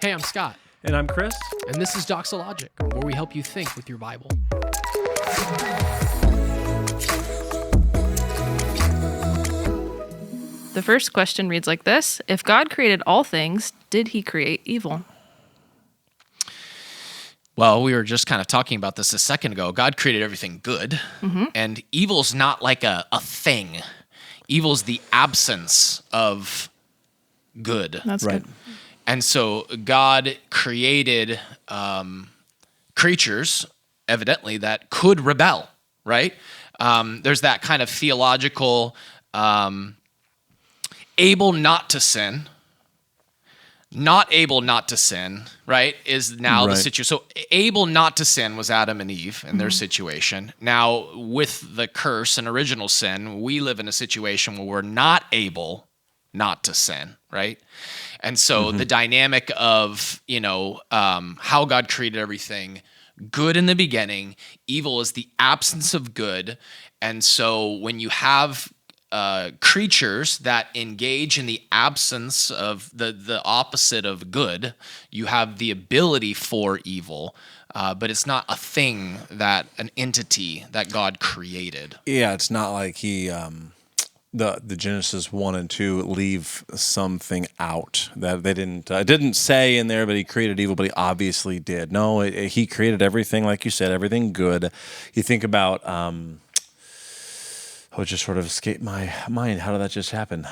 Hey, I'm Scott. And I'm Chris. And this is Doxologic, where we help you think with your Bible. The first question reads like this. If God created all things, did he create evil? Well, we were just kind of talking about this a second ago. God created everything good, and evil's not like a thing. Evil's the absence of good. That's Right. good. And so God created creatures, evidently, that could rebel, right? There's that kind of theological able not to sin, not able not to sin, right, is now the Right. situation. So able not to sin was Adam and Eve and their situation. Now, with the curse and original sin, we live in a situation where we're not able not to sin, right? And so the dynamic of, how God created everything, good in the beginning, evil is the absence of good. And so when you have creatures that engage in the absence of the opposite of good, you have the ability for evil, but it's not a thing, an entity that God created. Yeah, it's not like he the Genesis 1 and 2 leave something out that they didn't. It didn't say in there, but he created evil, but he obviously did. No, he created everything, like you said, everything good. You think about. It just sort of escaped my mind. How did that just happen?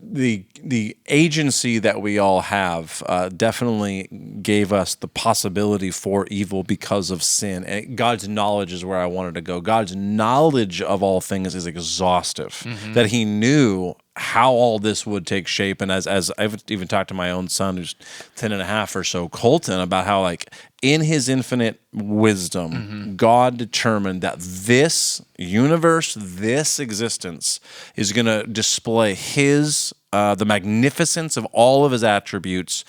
The agency that we all have definitely gave us the possibility for evil because of sin. And God's knowledge is where I wanted to go. God's knowledge of all things is exhaustive. That he knew how all this would take shape. And as I've even talked to my own son, who's 10 and a half or so, Colton, about how, like, in his infinite wisdom, God determined that this universe, this existence, is going to display his the magnificence of all of his attributes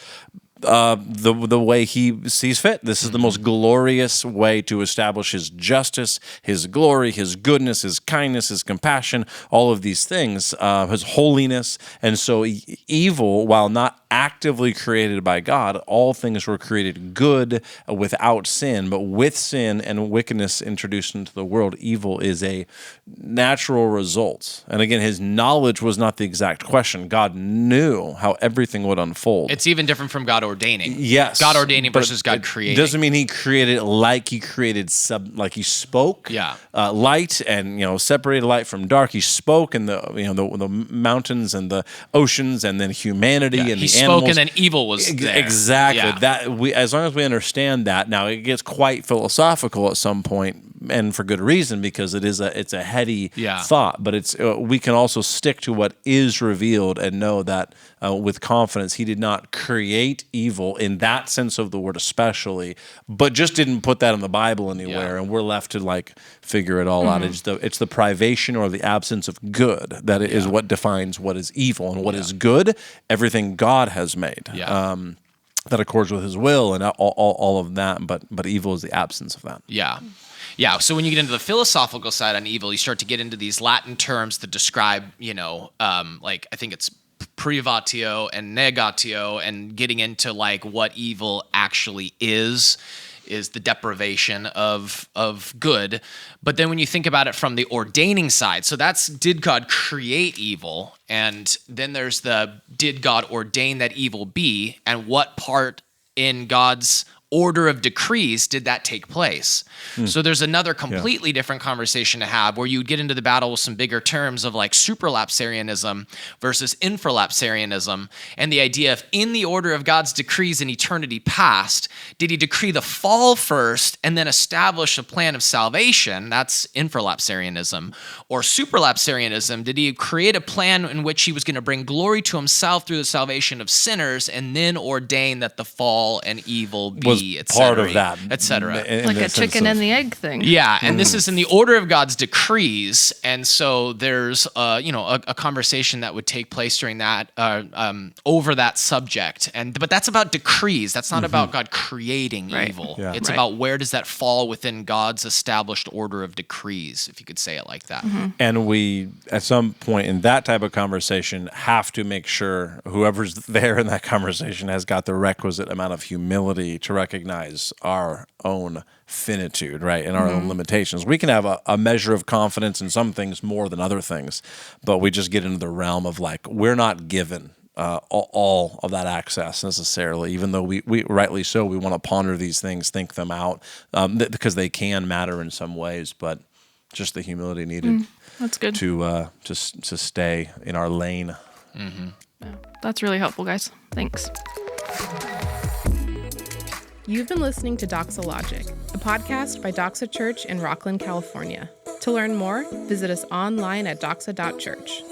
the way he sees fit. This is the most glorious way to establish his justice, his glory, his goodness, his kindness, his compassion, all of these things, his holiness. And so evil, while not actively created by God, all things were created good without sin. But with sin and wickedness introduced into the world, evil is a natural result. And again, his knowledge was not the exact question. God knew how everything would unfold. It's even different from God ordaining. Yes. God ordaining but versus God creating. Doesn't mean he created it like he created like he spoke. Yeah. Light and separated light from dark. He spoke and the mountains and the oceans and then humanity and he the spoke animals. and then evil was there. Exactly. Yeah. That as long as we understand that, now it gets quite philosophical at some point, and for good reason, because it's a heady thought. But it's we can also stick to what is revealed and know that with confidence he did not create evil in that sense of the word, especially, but just didn't put that in the Bible anywhere, and we're left to figure it all out. It's the privation or the absence of good that is what defines what is evil, and what is good. Everything God has made. That accords with his will and all of that, but evil is the absence of that. Yeah, so when you get into the philosophical side on evil, you start to get into these Latin terms that describe, I think it's privatio and negatio, and getting into what evil actually is the deprivation of good. But then when you think about it from the ordaining side, so that's, did God create evil? And then there's did God ordain that evil be? And what part in God's order of decrees did that take place? So there's another completely different conversation to have, where you would get into the battle with some bigger terms of supralapsarianism versus infralapsarianism, and the idea of, in the order of God's decrees in eternity past, did he decree the fall first and then establish a plan of salvation? That's infralapsarianism. Or supralapsarianism, did he create a plan in which he was going to bring glory to himself through the salvation of sinners, and then ordain that the fall and evil be be, et part cetera, of that, et cetera. Like a chicken and the egg thing. Yeah, and this is in the order of God's decrees, and so there's a conversation that would take place during that over that subject, but that's about decrees. That's not about God creating evil. Yeah. It's Right. about where does that fall within God's established order of decrees, if you could say it like that. And we, at some point in that type of conversation, have to make sure whoever's there in that conversation has got the requisite amount of humility to recognize our own finitude, right, and our own limitations. We can have a measure of confidence in some things more than other things, but we just get into the realm of like, we're not given all of that access necessarily, even though we rightly so, we want to ponder these things, think them out, because they can matter in some ways, but just the humility needed That's good. to stay in our lane. Yeah, that's really helpful, guys. Thanks. You've been listening to Doxologic, a podcast by Doxa Church in Rockland, California. To learn more, visit us online at doxa.church.